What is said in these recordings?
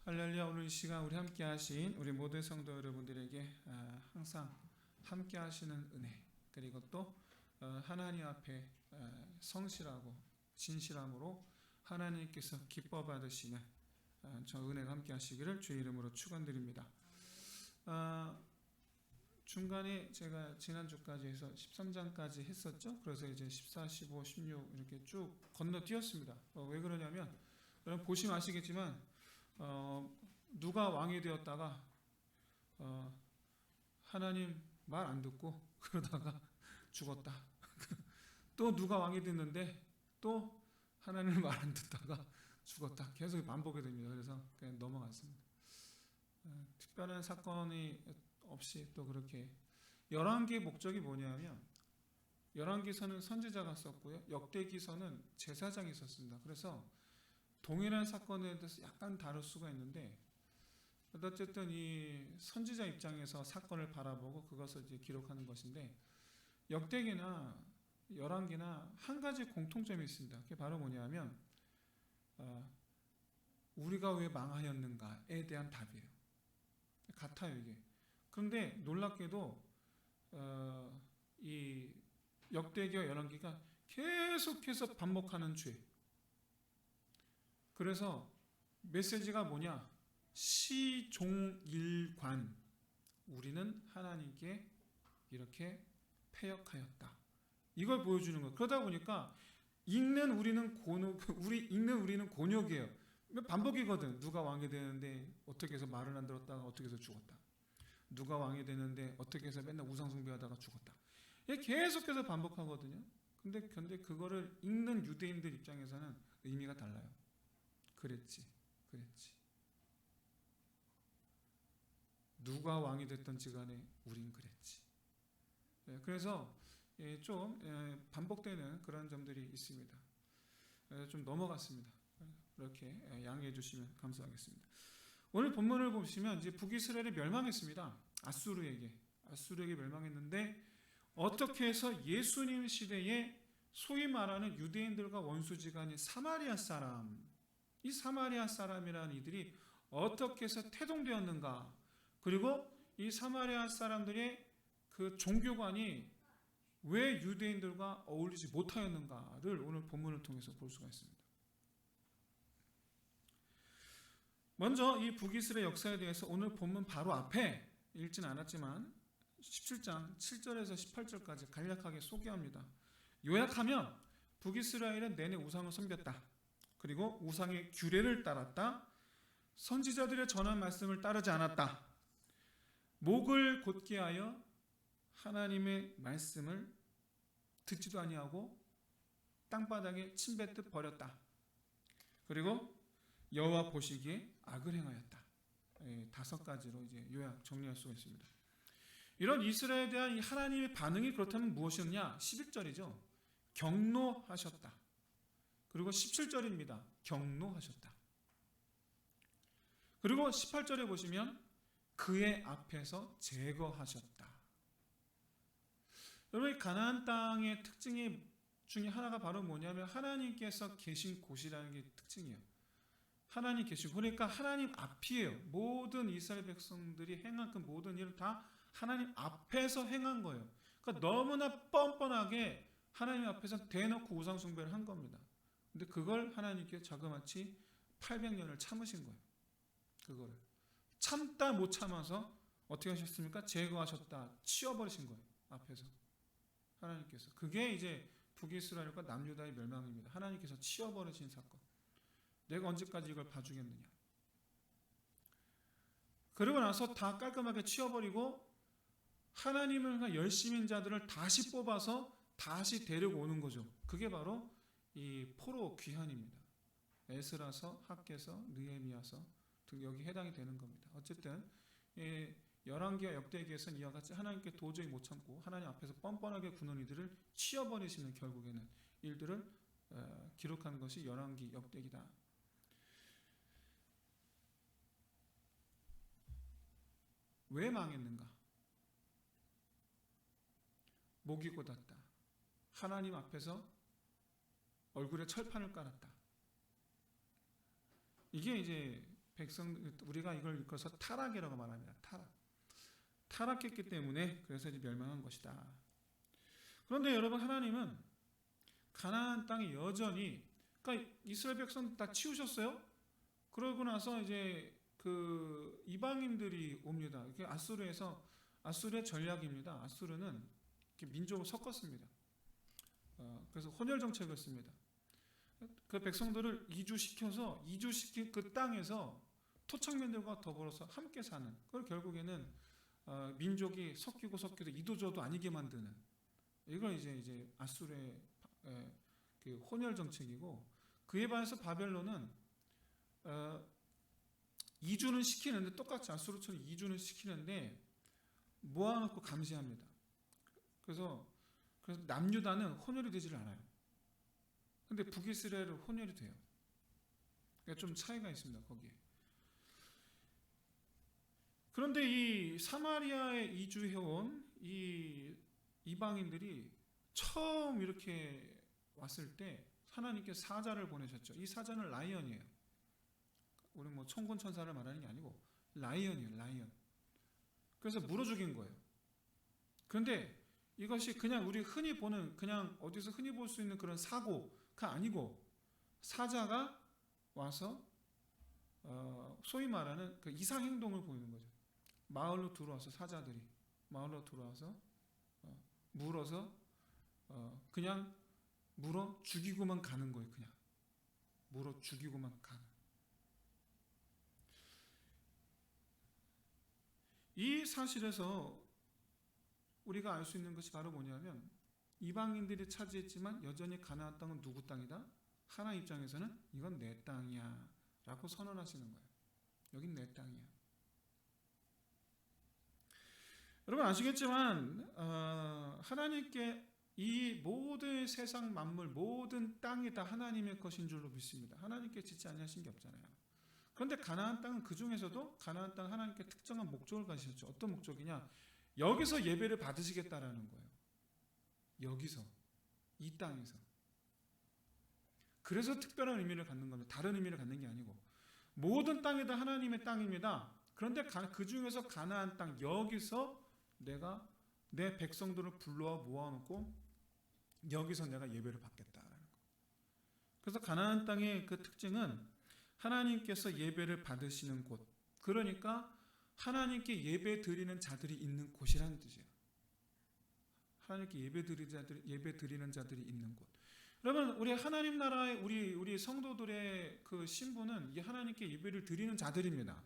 할렐루야. 오늘 이 시간 우리 함께 하신 우리 모든 성도 여러분들에게 항상 함께 하시는 은혜, 그리고 또 하나님 앞에 성실하고 진실함으로 하나님께서 기뻐 받으시는 저 은혜가 함께 하시기를 주의 이름으로 축원드립니다. 중간에 제가 지난주까지 해서 13장까지 했었죠. 그래서 이제 14, 15, 16 이렇게 쭉 건너뛰었습니다. 왜 그러냐면 여러분 보시면 아시겠지만 누가 왕이 되었다가 하나님 말 안 듣고 그러다가 죽었다. 또 누가 왕이 됐는데 또 하나님 말 안 듣다가 죽었다. 계속 반복이 됩니다. 그래서 그냥 넘어갔습니다. 특별한 사건이 없이 또 그렇게 열왕기의 목적이 뭐냐면 열왕기서는 선지자가 썼고요. 역대기서는 제사장이 썼습니다. 그래서 동일한 사건에 대해서 약간 다를 수가 있는데 어쨌든 이 선지자 입장에서 사건을 바라보고 그것을 이제 기록하는 것인데 역대기나 열왕기나 한 가지 공통점이 있습니다. 그게 바로 뭐냐면 우리가 왜 망하였는가에 대한 답이에요. 같아요 이게. 그런데 놀랍게도 이 역대기와 열왕기가 계속해서 반복하는 죄. 그래서 메시지가 뭐냐? 시종일관. 우리는 하나님께 이렇게 패역하였다. 이걸 보여주는 거예요. 그러다 보니까 읽는 우리는 곤욕이에요. 반복이거든. 누가 왕이 되는데 어떻게 해서 말을 안 들었다가 어떻게 해서 죽었다. 누가 왕이 되는데 어떻게 해서 맨날 우상숭배하다가 죽었다. 이게 계속해서 반복하거든요. 근데 그거를 읽는 유대인들 입장에서는 의미가 달라요. 그랬지. 누가 왕이 됐던지 간에 우린 그랬지. 그래서 좀 반복되는 그런 점들이 있습니다. 좀 넘어갔습니다. 이렇게 양해해 주시면 감사하겠습니다. 오늘 본문을 보시면 이제 북이스라엘이 멸망했습니다. 아수르에게 멸망했는데 어떻게 해서 예수님 시대에 소위 말하는 유대인들과 원수지간인 사마리아 사람, 이 사마리아 사람이라는 이들이 어떻게 해서 태동되었는가, 그리고 이 사마리아 사람들의 그 종교관이 왜 유대인들과 어울리지 못하였는가를 오늘 본문을 통해서 볼 수가 있습니다. 먼저 이 북이스라엘 역사에 대해서 오늘 본문 바로 앞에 읽지는 않았지만 17장 7절에서 18절까지 간략하게 소개합니다. 요약하면 북이스라엘은 내내 우상을 섬겼다. 그리고 우상의 규례를 따랐다. 선지자들의 전한 말씀을 따르지 않았다. 목을 곧게 하여 하나님의 말씀을 듣지도 아니하고 땅바닥에 침뱉듯 버렸다. 그리고 여호와 보시기에 악을 행하였다. 5가지로 이제 요약 정리할 수가 있습니다. 이런 이스라엘에 대한 이 하나님의 반응이 그렇다면 무엇이었냐? 11절이죠. 경노하셨다. 그리고 17절입니다. 경노하셨다. 그리고 18절에 보시면 그의 앞에서 제거하셨다. 여러분, 가나안 땅의 특징이 중에 하나가 바로 뭐냐면 하나님께서 계신 곳이라는 게 특징이에요. 하나님 계시고, 그러니까 하나님 앞이에요. 모든 이스라엘 백성들이 행한 그 모든 일을 다 하나님 앞에서 행한 거예요. 그러니까 너무나 뻔뻔하게 하나님 앞에서 대놓고 우상숭배를 한 겁니다. 근데 그걸 하나님께 자그마치 800년을 참으신 거예요. 그거를 참다 못 참아서 어떻게 하셨습니까? 제거하셨다. 치워버리신 거예요. 앞에서 하나님께서. 그게 이제 북이스라엘과 남유다의 멸망입니다. 하나님께서 치워버리신 사건. 내가 언제까지 이걸 봐주겠느냐. 그러고 나서 다 깔끔하게 치워버리고 하나님을 향한 열심인 자들을 다시 뽑아서 다시 데리고 오는 거죠. 그게 바로 이 포로 귀환입니다. 에스라서, 학개서, 느헤미야서 등 여기 해당이 되는 겁니다. 어쨌든 열왕기와 역대기에서는 이와 같이 하나님께 도저히 못 참고 하나님 앞에서 뻔뻔하게 구는 이들을 치워버리시는 결국에는 일들을 기록하는 것이 열왕기, 역대기다. 왜 망했는가? 목이 곧았다. 하나님 앞에서 얼굴에 철판을 깔았다. 이게 이제 우리가 이걸 읽어서 타락이라고 말합니다. 타락했기 때문에 그래서 이제 멸망한 것이다. 그런데 여러분, 하나님은 가나안 땅에 여전히, 그러니까 이스라엘 백성 다 치우셨어요. 그러고 나서 이제 그 이방인들이 옵니다. 이게 아수르의 전략입니다. 아수르는 민족을 섞었습니다. 그래서 혼혈 정책을 씁니다. 그 백성들을 이주시킨 그 땅에서 토착민들과 더불어서 함께 사는, 그걸 결국에는 민족이 섞이고 이도저도 아니게 만드는, 이걸 이제 아수르의 그 혼혈 정책이고, 그에 반해서 바벨론은 이주는 시키는데, 똑같이 아수르처럼 이주는 시키는데 모아놓고 감시합니다. 그래서 남유다는 혼혈이 되지를 않아요. 근데 북이스라엘은 혼혈이 돼요. 그러니까 좀 차이가 있습니다, 거기에. 그런데 이 사마리아에 이주해온 이 이방인들이 처음 이렇게 왔을 때 하나님께 사자를 보내셨죠. 이 사자는 라이언이에요. 우리 뭐 천군 천사를 말하는 게 아니고 라이언이에요, 라이언. 그래서 물어 죽인 거예요. 그런데 이것이 그냥 우리 흔히 보는, 그냥 어디서 흔히 볼 수 있는 그런 사고가 아니고, 사자가 와서 소위 말하는 그 이상 행동을 보이는 거죠. 마을로 들어와서, 사자들이 마을로 들어와서 물어서 그냥 물어 죽이고만 가는 거예요. 그냥 물어 죽이고만 가는. 이 사실에서 우리가 알 수 있는 것이 바로 뭐냐면, 이방인들이 차지했지만 여전히 가나안 땅은 누구 땅이다? 하나님 입장에서는 이건 내 땅이야 라고 선언하시는 거예요. 여긴 내 땅이야. 여러분 아시겠지만 하나님께 이 모든 세상 만물, 모든 땅이 다 하나님의 것인 줄로 믿습니다. 하나님께 짓지 아니하신 게 없잖아요. 그런데 가나안 땅은 그 중에서도 가나안 땅 하나님께 특정한 목적을 가지셨죠. 어떤 목적이냐? 여기서 예배를 받으시겠다라는 거예요. 여기서, 이 땅에서. 그래서 특별한 의미를 갖는 겁니다. 다른 의미를 갖는 게 아니고, 모든 땅이 다 하나님의 땅입니다. 그런데 그 중에서 가나안 땅, 여기서 내가 내 백성들을 불러와 모아놓고 여기서 내가 예배를 받겠다라는 거예요. 그래서 가나안 땅의 그 특징은 하나님께서 예배를 받으시는 곳, 그러니까 하나님께 예배 드리는 자들이 있는 곳이라는 뜻이에요. 하나님께 예배 드리는 자들이 있는 곳. 여러분, 우리 하나님 나라의 우리 성도들의 그 신분은 이 하나님께 예배를 드리는 자들입니다.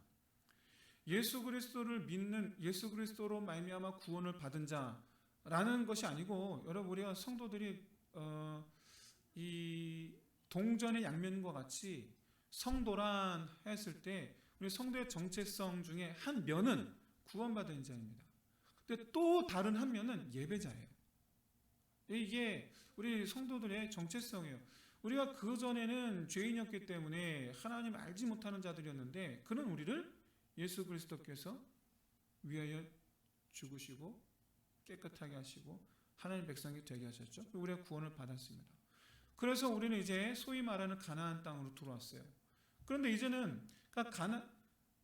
예수 그리스도를 믿는, 예수 그리스도로 말미암아 구원을 받은 자라는 것이 아니고, 여러분 우리가 성도들이 이 동전의 양면과 같이 성도란 했을 때 우리 성도의 정체성 중에 한 면은 구원받은 자입니다. 근데 또 다른 한 면은 예배자예요. 이게 우리 성도들의 정체성이에요. 우리가 그전에는 죄인이었기 때문에 하나님 알지 못하는 자들이었는데, 그는 우리를 예수 그리스도께서 위하여 죽으시고 깨끗하게 하시고 하나님 백성이 되게 하셨죠. 우리가 구원을 받았습니다. 그래서 우리는 이제 소위 말하는 가나안 땅으로 들어왔어요. 그런데 이제는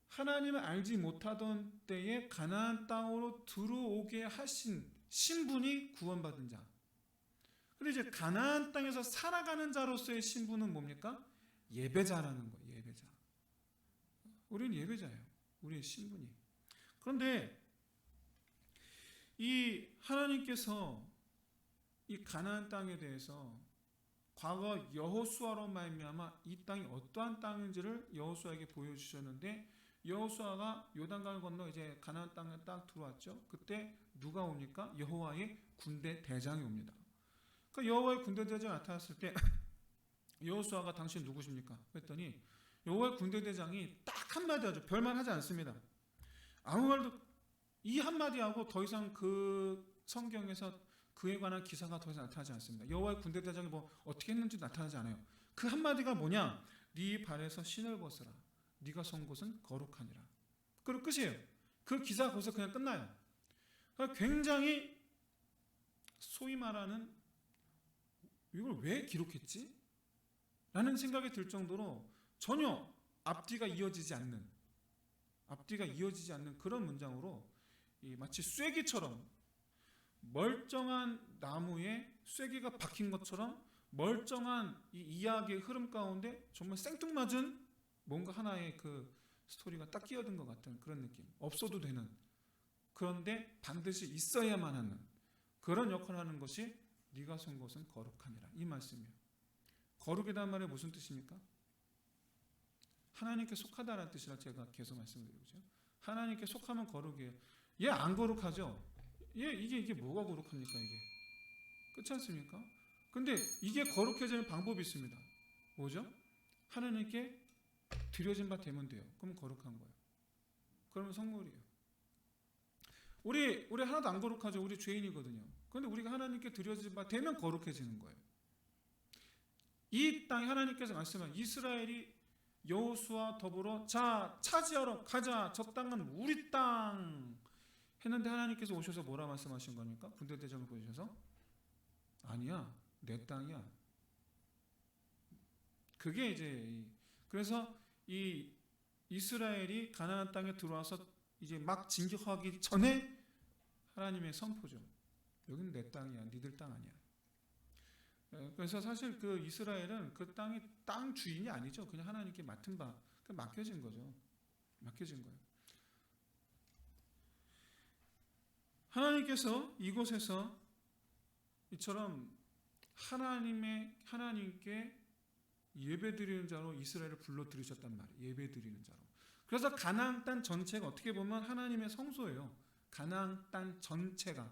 하나님을 알지 못하던 때에 가나안 땅으로 들어오게 하신 신분이 구원받은 자. 그런데 이제 가나안 땅에서 살아가는 자로서의 신분은 뭡니까? 예배자라는 거예요. 예배자. 우리는 예배자예요. 우리의 신분이. 그런데 이 하나님께서 이 가나안 땅에 대해서 과거 여호수아로 말미암아 이 땅이 어떠한 땅인지를 여호수아에게 보여주셨는데, 여호수아가 요단강을 건너 이제 가나안 땅에 딱 들어왔죠. 그때 누가 옵니까? 여호와의 군대 대장이 옵니다. 그러니까 여호와의 군대 대장이 나타났을 때 여호수아가 당신 누구십니까? 그랬더니 여호와의 군대 대장이 딱 한마디 하죠. 별말 하지 않습니다. 아무 말도, 이 한마디 하고 더 이상 그 성경에서 그에 관한 기사가 더 이상 나타나지 않습니다. 여호와의 군대 대장이 뭐 어떻게 했는지 나타나지 않아요. 그 한마디가 뭐냐? 네 발에서 신을 벗으라. 네가 선 곳은 거룩하니라. 그리고 끝이에요. 그 기사가 거기서 그냥 끝나요. 그러니까 굉장히 소위 말하는, 이걸 왜 기록했지? 라는 생각이 들 정도로 전혀 앞뒤가 이어지지 않는 그런 문장으로 마치 쐐기처럼 멀쩡한 나무에 쐐기가 박힌 것처럼 멀쩡한 이 이야기의 흐름 가운데 정말 생뚱맞은 뭔가 하나의 그 스토리가 딱 끼어든 것 같은 그런 느낌. 없어도 되는, 그런데 반드시 있어야만 하는 그런 역할을 하는 것이 네가 선 곳은 거룩하니라, 이 말씀이에요. 거룩이란 말이 무슨 뜻입니까? 하나님께 속하다라는 뜻이라 제가 계속 말씀드리고 있죠. 하나님께 속하면 거룩이에요. 얘 안 거룩하죠? 이게 뭐가 거룩합니까? 이게 그렇지 않습니까? 근데 이게 거룩해지는 방법이 있습니다. 뭐죠? 하나님께 드려진 바 되면 돼요. 그럼 거룩한 거예요. 그러면 성물이에요. 우리 하나도 안 거룩하죠. 우리 죄인이거든요. 그런데 우리가 하나님께 드려진 바 되면 거룩해지는 거예요. 이 땅에 하나님께서 말씀한 이스라엘이 여호수아와 더불어 자 차지하러 가자, 저 땅은 우리 땅 했는데 하나님께서 오셔서 뭐라 말씀하신 겁니까? 군대대장을 보여주셔서 아니야, 내 땅이야. 그게 이제 그래서 이 이스라엘이 가나안 땅에 들어와서 이제 막 진격하기 전에 하나님의 선포죠. 여기는 내 땅이야, 니들 땅 아니야. 그래서 사실 그 이스라엘은 그 땅이 땅 주인이 아니죠. 그냥 하나님께 맡은 바, 맡겨진 거죠. 맡겨진 거예요. 하나님께서 이곳에서 이처럼 하나님께 예배드리는 자로 이스라엘을 불러들이셨단 말이에요. 예배드리는 자로. 그래서 가나안 땅 전체가 어떻게 보면 하나님의 성소예요. 가나안 땅 전체가.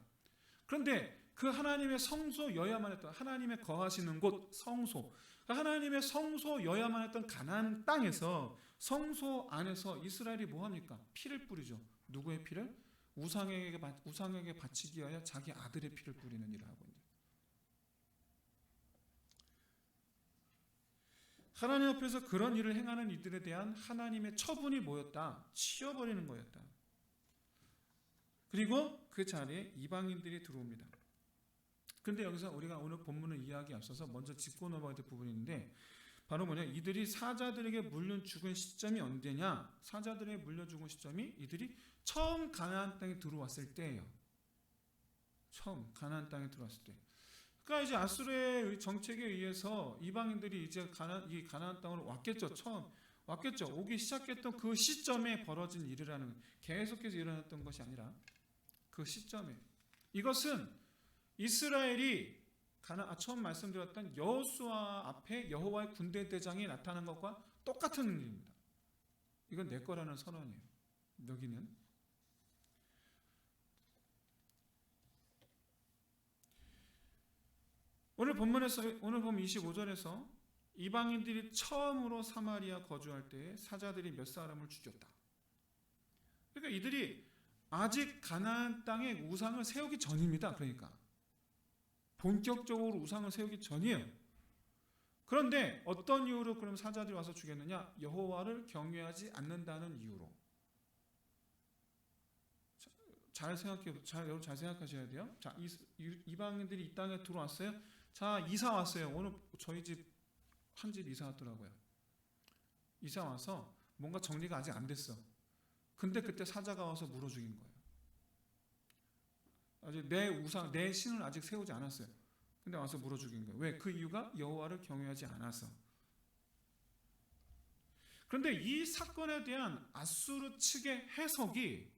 그런데 그 하나님의 성소여야만 했던, 하나님의 거하시는 곳 성소, 하나님의 성소여야만 했던 가나안 땅에서 성소 안에서 이스라엘이 뭐합니까? 피를 뿌리죠. 누구의 피를? 우상에게 바치기 위하여 자기 아들의 피를 뿌리는 일을 하고 있는. 하나님 앞에서 그런 일을 행하는 이들에 대한 하나님의 처분이 뭐였다? 치워버리는 거였다. 그리고 그 자리에 이방인들이 들어옵니다. 그런데 여기서 우리가 오늘 본문을 이해하기 앞서서 먼저 짚고 넘어가야 될 부분이 있는데, 바로 뭐냐, 이들이 사자들에게 물려 죽은 시점이 언제냐? 사자들에게 물려 죽은 시점이 이들이 처음 가나안 땅에 들어왔을 때예요. 처음 가나안 땅에 들어왔을 때. 그러니까 이제 아수르의 정책에 의해서 이방인들이 이제 이 가나안 땅으로 왔겠죠. 처음 왔겠죠. 오기 시작했던 그 시점에 벌어진 일이라는, 계속해서 일어났던 것이 아니라 그 시점에, 이것은 이스라엘이 처음 말씀드렸던 여호수아 앞에 여호와의 군대 대장이 나타난 것과 똑같은 일입니다. 이건 내 거라는 선언이에요. 여기는 오늘 본문에서, 오늘 보면 25절에서 이방인들이 처음으로 사마리아 거주할 때에 사자들이 몇 사람을 죽였다. 그러니까 이들이 아직 가나안 땅에 우상을 세우기 전입니다. 그러니까 본격적으로 우상을 세우기 전이에요. 그런데 어떤 이유로 그럼 사자들이 와서 죽였느냐? 여호와를 경외하지 않는다는 이유로. 여러분 잘 생각하셔야 돼요. 자, 이방인들이 이 땅에 들어왔어요. 자, 이사 왔어요. 오늘 저희 집 한 집 이사 왔더라고요. 이사 와서 뭔가 정리가 아직 안 됐어. 근데 그때 사자가 와서 물어 죽인 거예요. 아직 내 신을 아직 세우지 않았어요. 근데 와서 물어 죽인 거예요. 왜? 그 이유가 여호와를 경외하지 않아서. 그런데 이 사건에 대한 아수르 측의 해석이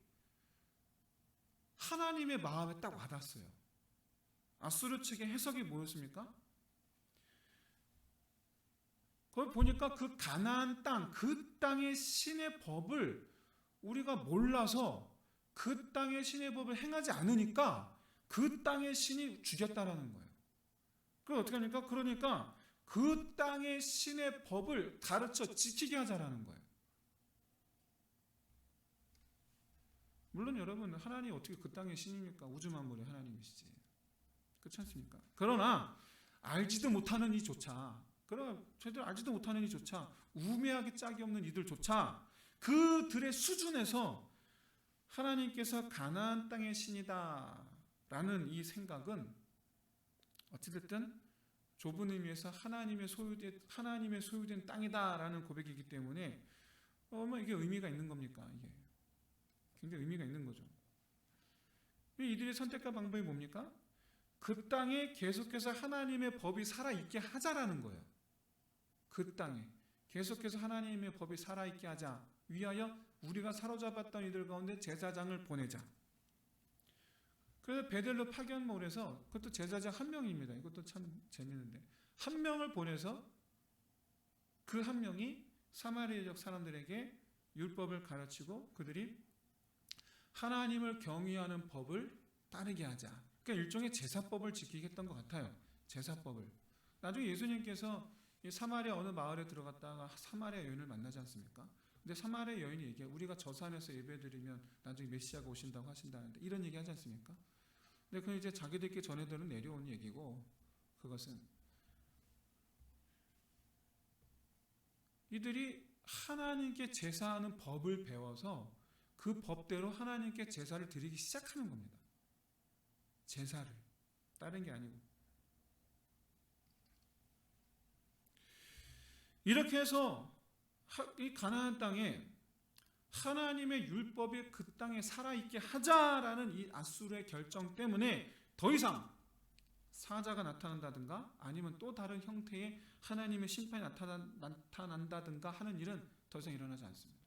하나님의 마음에 딱 와닿았어요. 아수르 측의 해석이 뭐였습니까? 거기 보니까 그 가나안 땅, 그 땅의 신의 법을 우리가 몰라서 그 땅의 신의 법을 행하지 않으니까 그 땅의 신이 죽였다라는 거예요. 그럼 어떻게 합니까? 그러니까 그 땅의 신의 법을 가르쳐 지키게 하자라는 거예요. 물론 여러분, 하나님이 어떻게 그 땅의 신입니까? 우주 만물의 하나님이시지. 그렇지 않습니까? 그러나 알지도 못하는 이조차, 그러나 저희들 알지도 못하는 이조차, 우매하게 짝이 없는 이들조차 그들의 수준에서 하나님께서 가나안 땅의 신이다라는 이 생각은 어찌됐든 좁은 의미에서 하나님의 소유된 땅이다라는 고백이기 때문에 이게 의미가 있는 겁니까? 이게 굉장히 의미가 있는 거죠. 이들의 선택과 방법이 뭡니까? 그 땅에 계속해서 하나님의 법이 살아있게 하자라는 거예요. 그 땅에 계속해서 하나님의 법이 살아있게 하자 위하여 우리가 사로잡았던 이들 가운데 제사장을 보내자. 그래서 베델로 파견mol에서 그것도 제사장 한 명입니다. 이것도 참 재밌는데 한 명을 보내서 그 한 명이 사마리아 지역 사람들에게 율법을 가르치고 그들이 하나님을 경외하는 법을 따르게 하자. 그러니까 일종의 제사법을 지키겠던 것 같아요. 제사법을. 나중에 예수님께서 사마리아 어느 마을에 들어갔다가 사마리아 여인을 만나지 않습니까? 근데 사마리아 여인이 얘기해 우리가 저 산에서 예배드리면 나중에 메시아가 오신다고 하신다는데 이런 얘기 하지 않습니까? 근데 그건 이제 자기들끼리 전해들은 내려온 얘기고 그것은 이들이 하나님께 제사하는 법을 배워서 그 법대로 하나님께 제사를 드리기 시작하는 겁니다. 제사를. 다른 게 아니고. 이렇게 해서 이 가나안 땅에 하나님의 율법이 그 땅에 살아있게 하자라는 이 아수르의 결정 때문에 더 이상 사자가 나타난다든가 아니면 또 다른 형태의 하나님의 심판이 나타난다든가 하는 일은 더 이상 일어나지 않습니다.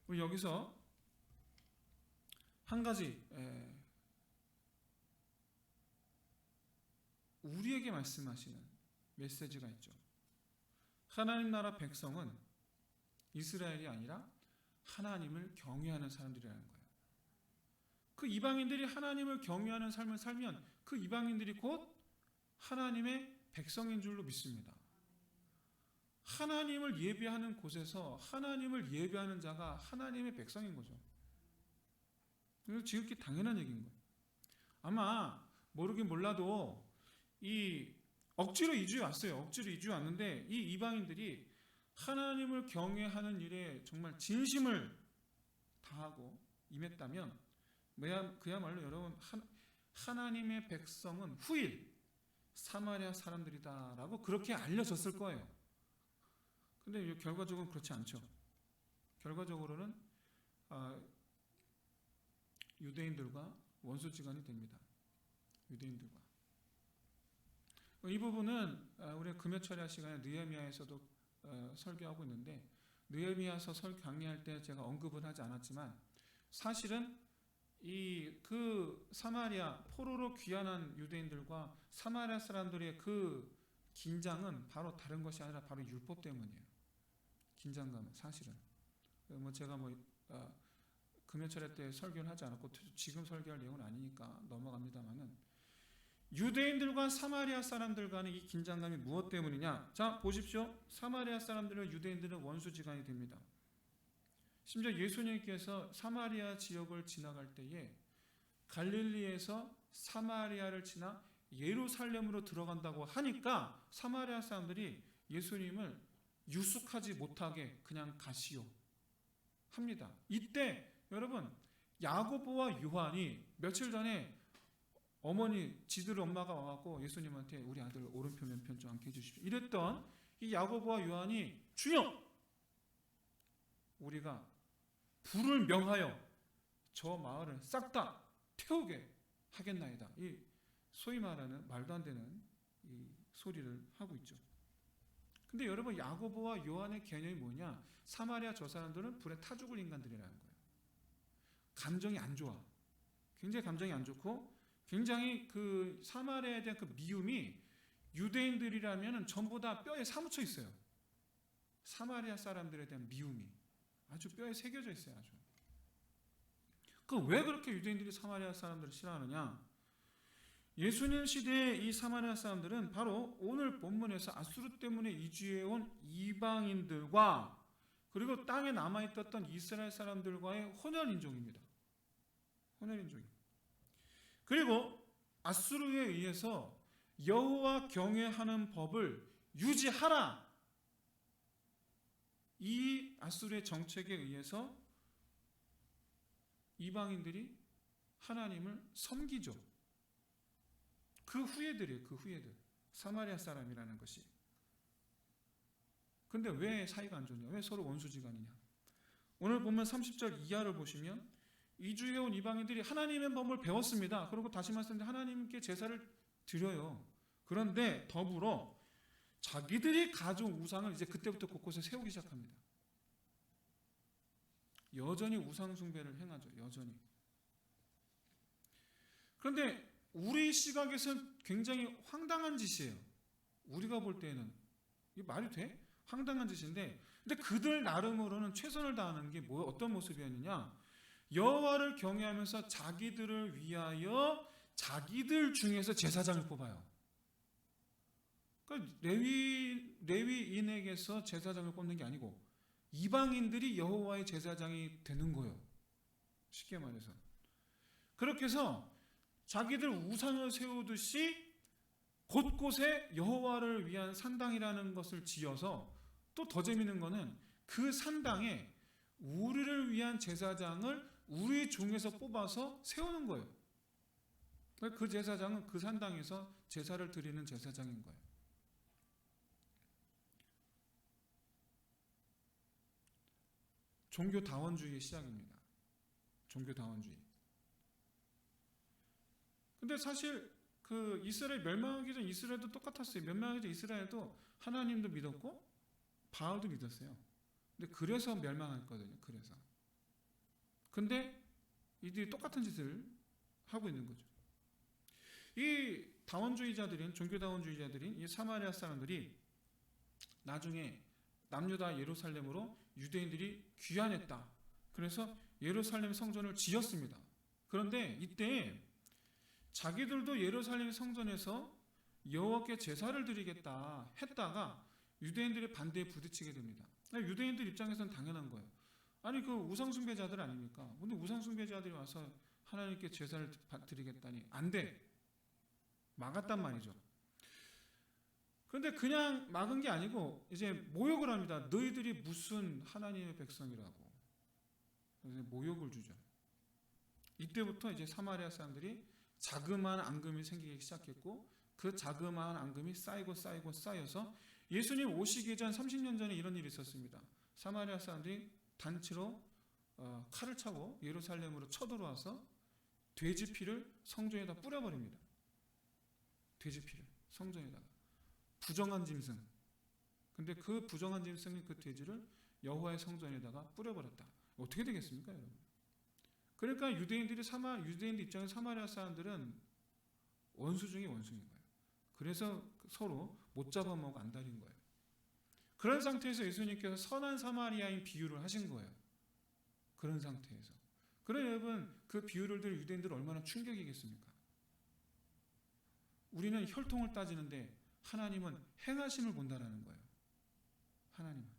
우리 여기서 한 가지 우리에게 말씀하시는 메시지가 있죠. 하나님 나라 백성은 이스라엘이 아니라 하나님을 경외하는 사람들이라는 거예요. 그 이방인들이 하나님을 경외하는 삶을 살면 그 이방인들이 곧 하나님의 백성인 줄로 믿습니다. 하나님을 예배하는 곳에서 하나님을 예배하는 자가 하나님의 백성인 거죠. 그래서 지극히 당연한 얘기인 거예요. 아마 모르긴 몰라도 이 억지로 이주해 왔어요. 억지로 이주해 왔는데 이 이방인들이 하나님을 경외하는 일에 정말 진심을 다하고 임했다면 그야말로 여러분 하나님의 백성은 후일 사마리아 사람들이다라고 그렇게 알려졌을 거예요. 근데 결과적으로는 그렇지 않죠. 결과적으로는 유대인들과 원수지간이 됩니다. 유대인들과. 이 부분은 우리가 금요 철야 시간에 느헤미야에서도 설교하고 있는데 느헤미야서 강의할 때 제가 언급은 하지 않았지만 사실은 그 사마리아 포로로 귀환한 유대인들과 사마리아 사람들의 그 긴장은 바로 다른 것이 아니라 바로 율법 때문이에요. 긴장감은 사실은 제가 금요철회 때 설교를 하지 않았고 지금 설교할 내용은 아니니까 넘어갑니다만은 유대인들과 사마리아 사람들 간의 이 긴장감이 무엇 때문이냐? 자 보십시오. 사마리아 사람들과 유대인들은 원수지간이 됩니다. 심지어 예수님께서 사마리아 지역을 지나갈 때에 갈릴리에서 사마리아를 지나 예루살렘으로 들어간다고 하니까 사마리아 사람들이 예수님을 유숙하지 못하게 그냥 가시오 합니다. 이때 여러분 야고보와 요한이 며칠 전에 지들 엄마가 와갖고 예수님한테 우리 아들 오른편 왼편 좀 앉게 해주십시오 이랬던 이 야고보와 요한이 주여 우리가 불을 명하여 저 마을을 싹 다 태우게 하겠나이다. 이 소위 말하는 말도 안 되는 이 소리를 하고 있죠. 근데 여러분 야고보와 요한의 개념이 뭐냐? 사마리아 저 사람들은 불에 타 죽을 인간들이라는 거예요. 감정이 안 좋아. 굉장히 감정이 안 좋고 굉장히 그 사마리아에 대한 그 미움이 유대인들이라면 전부 다 뼈에 사무쳐 있어요. 사마리아 사람들에 대한 미움이 아주 뼈에 새겨져 있어요. 아주. 왜 그렇게 유대인들이 사마리아 사람들을 싫어하느냐? 예수님 시대의 이 사마리아 사람들은 바로 오늘 본문에서 아수르 때문에 이주해온 이방인들과 그리고 땅에 남아있었던 이스라엘 사람들과의 혼혈인종입니다. 혼혈인종입니다. 그리고 아수르에 의해서 여호와 경외하는 법을 유지하라. 이 아수르의 정책에 의해서 이방인들이 하나님을 섬기죠. 그 후예들이에요. 그 후예들. 사마리아 사람이라는 것이. 근데 왜 사이가 안 좋냐? 왜 서로 원수지간이냐? 오늘 보면 30절 이하를 보시면 이주해 온 이방인들이 하나님의 법을 배웠습니다. 그리고 다시 말씀드리면 하나님께 제사를 드려요. 그런데 더불어 자기들이 가져온 우상을 이제 그때부터 곳곳에 세우기 시작합니다. 여전히 우상 숭배를 행하죠. 여전히. 그런데 우리 시각에서는 굉장히 황당한 짓이에요. 우리가 볼 때는 이게 말이 돼? 황당한 짓인데, 근데 그들 나름으로는 최선을 다하는 게 어떤 모습이었느냐? 여호와를 경외하면서 자기들을 위하여 자기들 중에서 제사장을 뽑아요. 그러니까 레위인에게서 제사장을 뽑는 게 아니고 이방인들이 여호와의 제사장이 되는 거예요. 쉽게 말해서. 그렇게 해서 자기들 우상을 세우듯이 곳곳에 여호와를 위한 산당이라는 것을 지어서, 또 더 재밌는 거는 그 산당에 우리를 위한 제사장을 우리 중에서 뽑아서 세우는 거예요. 그 제사장은 그 산당에서 제사를 드리는 제사장인 거예요. 종교다원주의의 시작입니다. 종교다원주의. 근데 사실 그 이스라엘 멸망하기 전 이스라엘도 똑같았어요. 멸망하기 전 이스라엘도 하나님도 믿었고 바알도 믿었어요. 근데 그래서 멸망했거든요. 그래서. 근데 이들이 똑같은 짓을 하고 있는 거죠. 이 다원주의자들인, 종교다원주의자들인 이 사마리아 사람들이 나중에 남유다 예루살렘으로 유대인들이 귀환했다. 그래서 예루살렘 성전을 지었습니다. 그런데 이때 자기들도 예루살렘 성전에서 여호와께 제사를 드리겠다 했다가 유대인들의 반대에 부딪히게 됩니다. 유대인들 입장에서는 당연한 거예요. 아니 그 우상숭배자들 아닙니까? 근데 우상숭배자들이 와서 하나님께 제사를 드리겠다니 안 돼. 막았단 말이죠. 그런데 그냥 막은 게 아니고 이제 모욕을 합니다. 너희들이 무슨 하나님의 백성이라고. 그래서 모욕을 주죠. 이때부터 이제 사마리아 사람들이 자그마한 앙금이 생기기 시작했고, 그 자그마한 앙금이 쌓여서 예수님 오시기 전 30년 전에 이런 일이 있었습니다. 사마리아 사람들이 단체로 칼을 차고 예루살렘으로 쳐들어와서 돼지 피를 성전에다 뿌려버립니다. 돼지 피를 성전에다가. 부정한 짐승. 근데 그 부정한 짐승이 그 돼지를 여호와의 성전에다가 뿌려버렸다. 어떻게 되겠습니까, 여러분? 그러니까 유대인들 입장에서 사마리아 사람들은 원수 중에 원수인 거예요. 그래서 서로 못 잡아먹고 안달인 거예요. 그런 상태에서 예수님께서 선한 사마리아인 비유를 하신 거예요. 그런 상태에서. 그러면 여러분, 그 비유를 들은 유대인들은 얼마나 충격이겠습니까? 우리는 혈통을 따지는데 하나님은 행하심을 본다라는 거예요. 하나님은.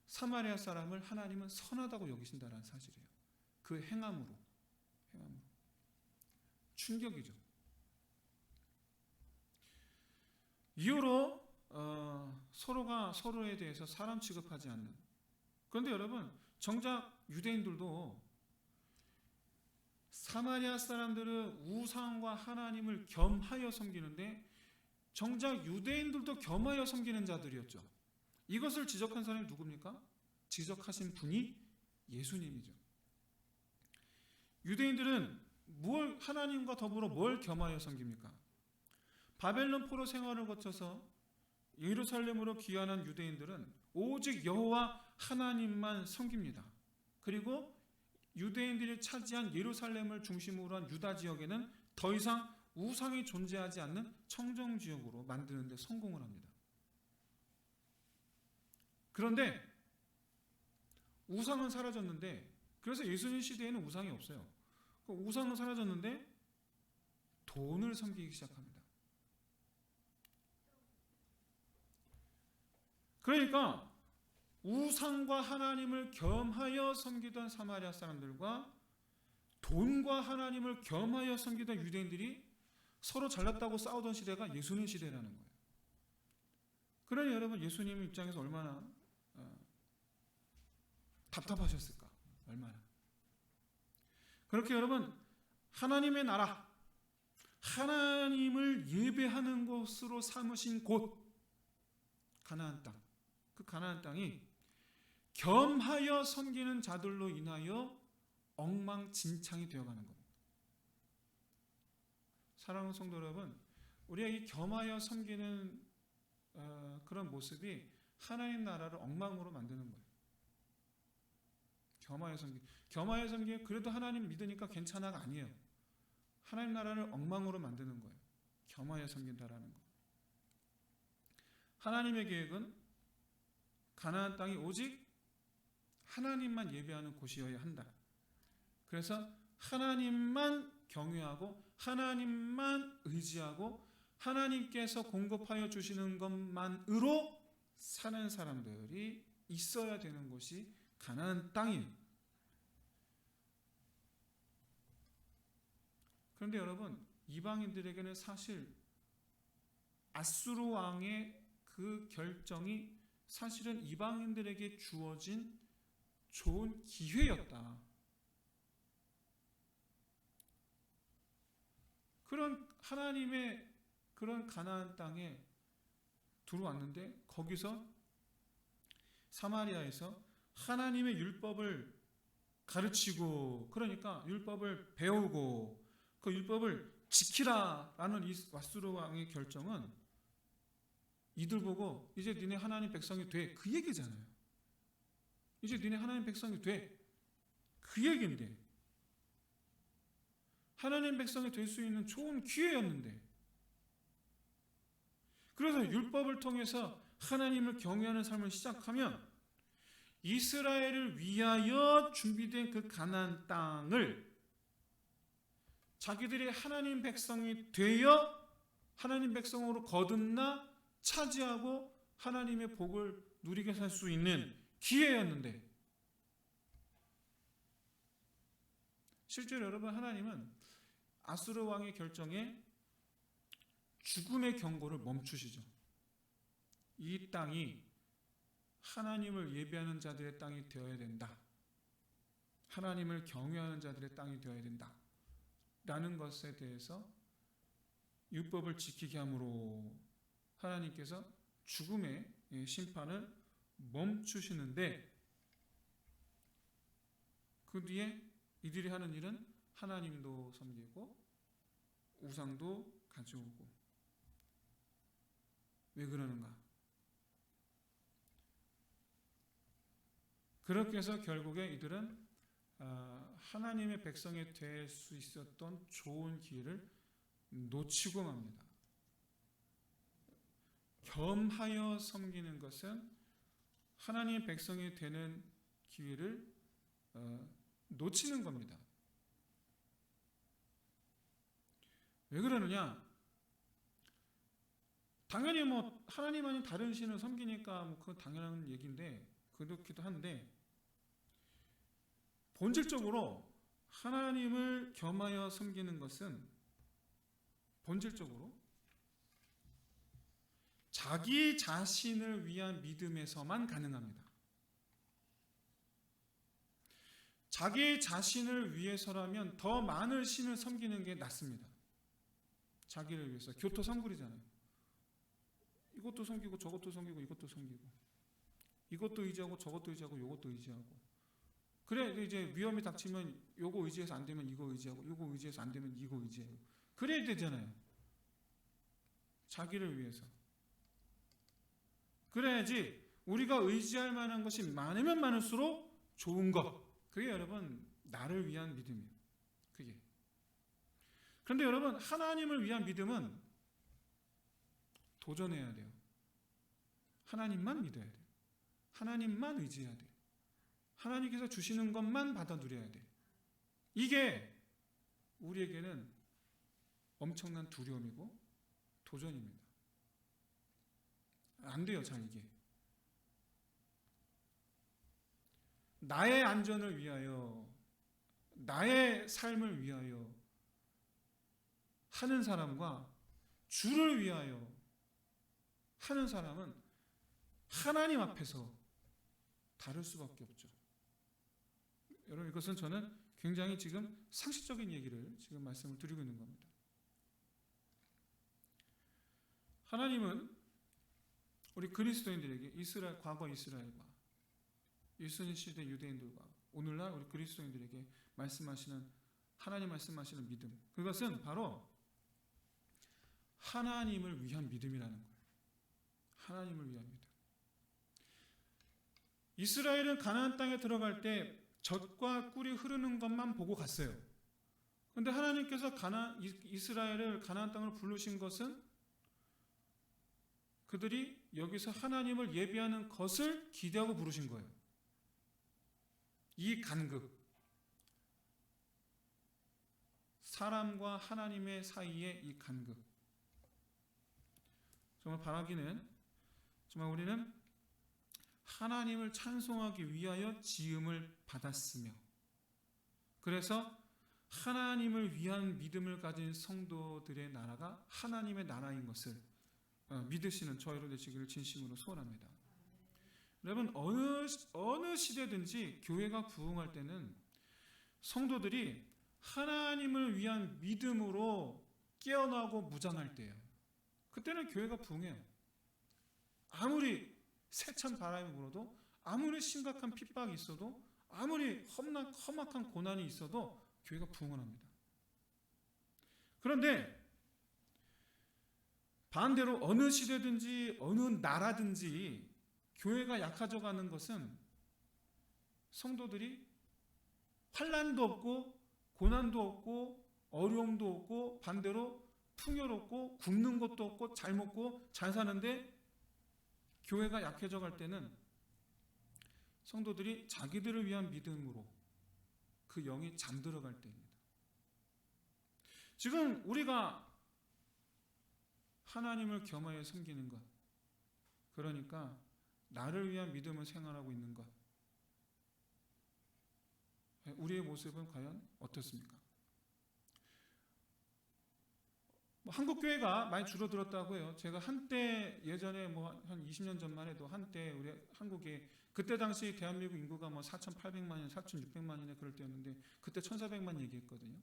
사마리아 사람을 하나님은 선하다고 여기신다라는 사실이에요. 그 행함으로. 충격이죠. 이후로 서로가 서로에 대해서 사람 취급하지 않는. 그런데 여러분, 정작 유대인들도 사마리아 사람들은 우상과 하나님을 겸하여 섬기는데 정작 유대인들도 겸하여 섬기는 자들이었죠. 이것을 지적한 사람이 누굽니까? 지적하신 분이 예수님이죠. 유대인들은 하나님과 더불어 뭘 겸하여 섬깁니까? 바벨론 포로 생활을 거쳐서 예루살렘으로 귀환한 유대인들은 오직 여호와 하나님만 섬깁니다. 그리고 유대인들이 차지한 예루살렘을 중심으로 한 유다 지역에는 더 이상 우상이 존재하지 않는 청정지역으로 만드는 데 성공을 합니다. 그런데 우상은 사라졌는데, 그래서 예수님 시대에는 우상이 없어요. 우상은 사라졌는데 돈을 섬기기 시작합니다. 그러니까 우상과 하나님을 겸하여 섬기던 사마리아 사람들과 돈과 하나님을 겸하여 섬기던 유대인들이 서로 잘났다고 싸우던 시대가 예수님 시대라는 거예요. 그러니 여러분, 예수님 입장에서 얼마나 답답하셨을까? 얼마나. 그렇게 여러분, 하나님의 나라, 하나님을 예배하는 곳으로 삼으신 곳, 가나안 땅, 그 가나안 땅이 겸하여 섬기는 자들로 인하여 엉망진창이 되어가는 겁니다. 사랑하는 성도 여러분, 우리가 이 겸하여 섬기는 그런 모습이 하나님 나라를 엉망으로 만드는 거예요. 겸하여 섬기 그래도 하나님 믿으니까 괜찮아가 아니에요. 하나님 나라를 엉망으로 만드는 거예요. 겸하여 섬긴다라는 거. 하나님의 계획은 가나안 땅이 오직 하나님만 예배하는 곳이어야 한다. 그래서 하나님만 경외하고 하나님만 의지하고 하나님께서 공급하여 주시는 것만으로 사는 사람들이 있어야 되는 곳이 가나안 땅이에요. 그런데 여러분, 이방인들에게는 사실 아수르 왕의 그 결정이 사실은 이방인들에게 주어진 좋은 기회였다. 그런 하나님의 그런 가나안 땅에 들어왔는데 거기서 사마리아에서 하나님의 율법을 가르치고, 그러니까 율법을 배우고 그 율법을 지키라라는 이 아수르 왕의 결정은 이들 보고 이제 니네 하나님 백성이 돼, 그 얘기잖아요. 이제 니네 하나님 백성이 돼, 그 얘기인데, 하나님 백성이 될 수 있는 좋은 기회였는데, 그래서 율법을 통해서 하나님을 경외하는 삶을 시작하면 이스라엘을 위하여 준비된 그 가나안 땅을 자기들이 하나님 백성이 되어 하나님 백성으로 거듭나 차지하고 하나님의 복을 누리게 살 수 있는 기회였는데, 실제로 여러분, 하나님은 아수르 왕의 결정에 죽음의 경고를 멈추시죠. 이 땅이 하나님을 예배하는 자들의 땅이 되어야 된다. 하나님을 경외하는 자들의 땅이 되어야 된다. 라는 것에 대해서 율법을 지키게 함으로 하나님께서 죽음의 심판을 멈추시는데, 그 뒤에 이들이 하는 일은 하나님도 섬기고 우상도 가져오고. 왜 그러는가? 그렇게 해서 결국에 이들은 하나님의 백성이 될 수 있었던 좋은 기회를 놓치고 맙니다. 겸하여 섬기는 것은 하나님의 백성이 되는 기회를 놓치는 겁니다. 왜 그러느냐? 당연히 하나님 아닌 다른 신을 섬기니까 그건 당연한 얘기인데, 그렇기도 한데, 본질적으로 하나님을 겸하여 섬기는 것은 본질적으로 자기 자신을 위한 믿음에서만 가능합니다. 자기 자신을 위해서라면 더 많은 신을 섬기는 게 낫습니다. 자기를 위해서. 교토삼굴이잖아요. 이것도 섬기고 저것도 섬기고 이것도 섬기고, 이것도 의지하고 저것도 의지하고 이것도 의지하고. 그래 이제 위험이 닥치면 요거 의지해서 안 되면 이거 의지하고, 요거 의지해서 안 되면 이거 의지하고, 그래야 되잖아요. 자기를 위해서. 그래야지 우리가 의지할 만한 것이 많으면 많을수록 좋은 것. 그게 여러분 나를 위한 믿음이에요. 그게. 그런데 여러분, 하나님을 위한 믿음은 도전해야 돼요. 하나님만 믿어야 돼요. 하나님만 의지해야 돼요. 하나님께서 주시는 것만 받아 누려야 돼요. 이게 우리에게는 엄청난 두려움이고 도전입니다. 안 돼요, 잘 이게. 나의 안전을 위하여, 나의 삶을 위하여 하는 사람과 주를 위하여 하는 사람은 하나님 앞에서 다를 수밖에 없죠. 여러분, 이것은 저는 굉장히 지금 상식적인 얘기를 지금 말씀을 드리고 있는 겁니다. 하나님은 우리 그리스도인들에게 이스라엘 과거 이스라엘과 예수님 시대 유대인들과 오늘날 우리 그리스도인들에게 말씀하시는 하나님 말씀하시는 믿음, 그것은 바로 하나님을 위한 믿음이라는 거예요. 하나님을 위한 믿음. 이스라엘은 가나안 땅에 들어갈 때 젖과 꿀이 흐르는 것만 보고 갔어요. 그런데 하나님께서 이스라엘을 가나안 땅을 부르신 것은 그들이 여기서 하나님을 예배하는 것을 기대하고 부르신 거예요. 이 간극, 사람과 하나님의 사이의 이 간극, 정말 바라기는 정말 우리는 하나님을 찬송하기 위하여 지음을 받았으며, 그래서 하나님을 위한 믿음을 가진 성도들의 나라가 하나님의 나라인 것을 믿으시는 저희로 되시기를 진심으로 소원합니다. 여러분, 어느 시대든지 교회가 부흥할 때는 성도들이 하나님을 위한 믿음으로 깨어나고 무장할 때예요. 그때는 교회가 부흥해요. 아무리 세찬 바람이 불어도, 아무리 심각한 핍박이 있어도, 아무리 험악한 고난이 있어도 교회가 부흥을 합니다. 그런데 반대로 어느 시대든지 어느 나라든지 교회가 약해져 가는 것은 성도들이 환난도 없고 고난도 없고 어려움도 없고 반대로 풍요롭고 굶는 것도 없고 잘 먹고 잘 사는데, 교회가 약해져 갈 때는 성도들이 자기들을 위한 믿음으로 그 영이 잠들어 갈 때입니다. 지금 우리가 하나님을 겸하여 섬기는 것, 그러니까 나를 위한 믿음을 생활하고 있는 것, 우리의 모습은 과연 어떻습니까? 한국 교회가 많이 줄어들었다고 해요. 제가 한때 예전에 한 20년 전만 해도 한때 우리 한국에 그때 당시 대한민국 인구가 4,800만인, 4,600만인에 그럴 때였는데 그때 1,400만 얘기했거든요.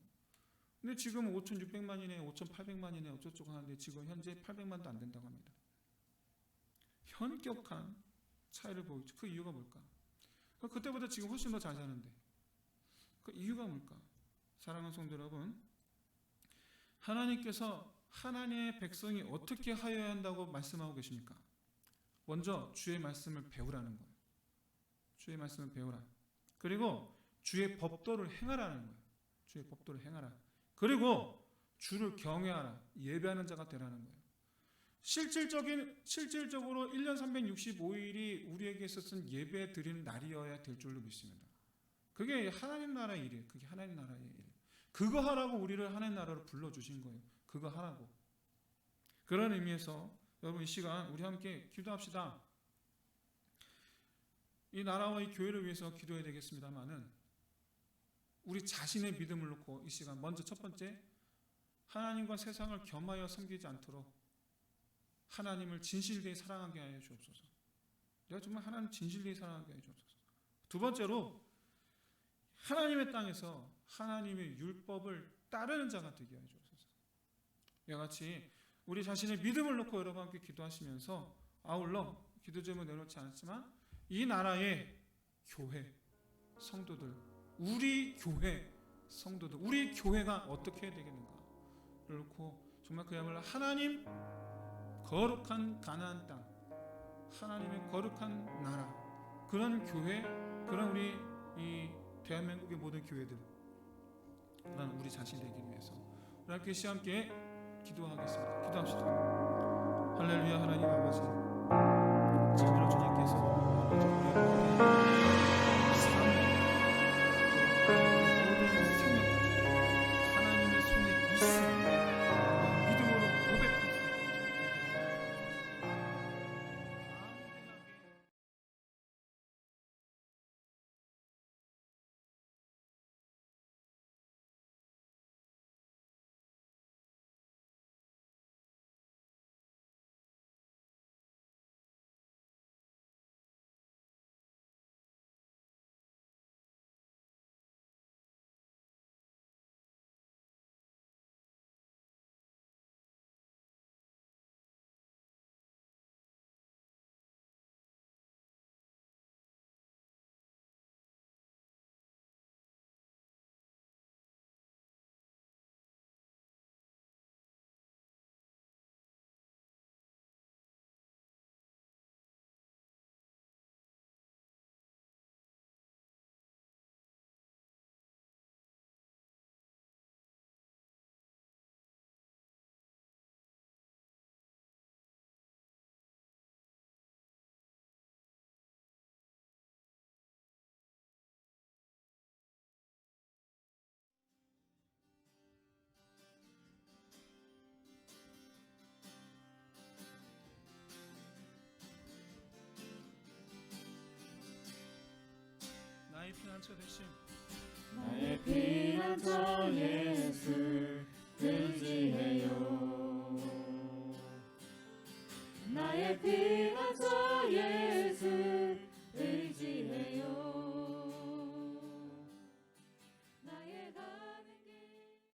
근데 지금 5,600만이네, 5,800만이네 어쩌고 하는데 지금 현재 800만도 안 된다고 합니다. 현격한 차이를 보이죠. 그 이유가 뭘까? 그때보다 지금 훨씬 더 잘 사는데 그 이유가 뭘까? 사랑하는 성도 여러분, 하나님께서 하나님의 백성이 어떻게 하여야 한다고 말씀하고 계십니까? 먼저 주의 말씀을 배우라는 거예요. 주의 말씀을 배우라. 그리고 주의 법도를 행하라는 거예요. 주의 법도를 행하라. 그리고 주를 경외하라. 예배하는 자가 되라는 거예요. 실질적으로 1년 365일이 우리에게 있어서는 예배 드리는 날이어야 될 줄로 믿습니다. 그게 하나님 나라의 일이에요. 그게 하나님 나라의 일. 그거 하라고 우리를 하나님 나라로 불러주신 거예요. 그거 하라고. 그런 의미에서 여러분, 이 시간 우리 함께 기도합시다. 이 나라와 이 교회를 위해서 기도해야 되겠습니다만은, 우리 자신의 믿음을 놓고 이 시간 먼저 첫 번째, 하나님과 세상을 겸하여 섬기지 않도록 하나님을 진실되이 사랑하게 하여 주옵소서. 내가 정말 하나님 진실되이 사랑하게 하여 주옵소서. 두 번째로, 하나님의 땅에서 하나님의 율법을 따르는 자가 되게 하여 주옵소서. 이와 같이 우리 자신의 믿음을 놓고 여러분 함께 기도하시면서, 아울러 기도 제목을 내놓지 않았지만 이 나라의 교회 성도들, 우리 교회 성도들, 우리 교회가 어떻게 해야 되겠는가를 놓고 정말 그야말로 하나님 거룩한 가나안 땅, 하나님의 거룩한 나라, 그런 교회, 그런 우리 이 대한민국의 모든 교회들, 그런 우리 자신 되기 위해서 우리 함께 함께 기도하겠습니다. 기도합시다. 할렐루야. 하나님 아버지, 참으로 주님께서 아버지 우리의 삶, 상처 대신 나의 피난처 예수 의지해요. 나의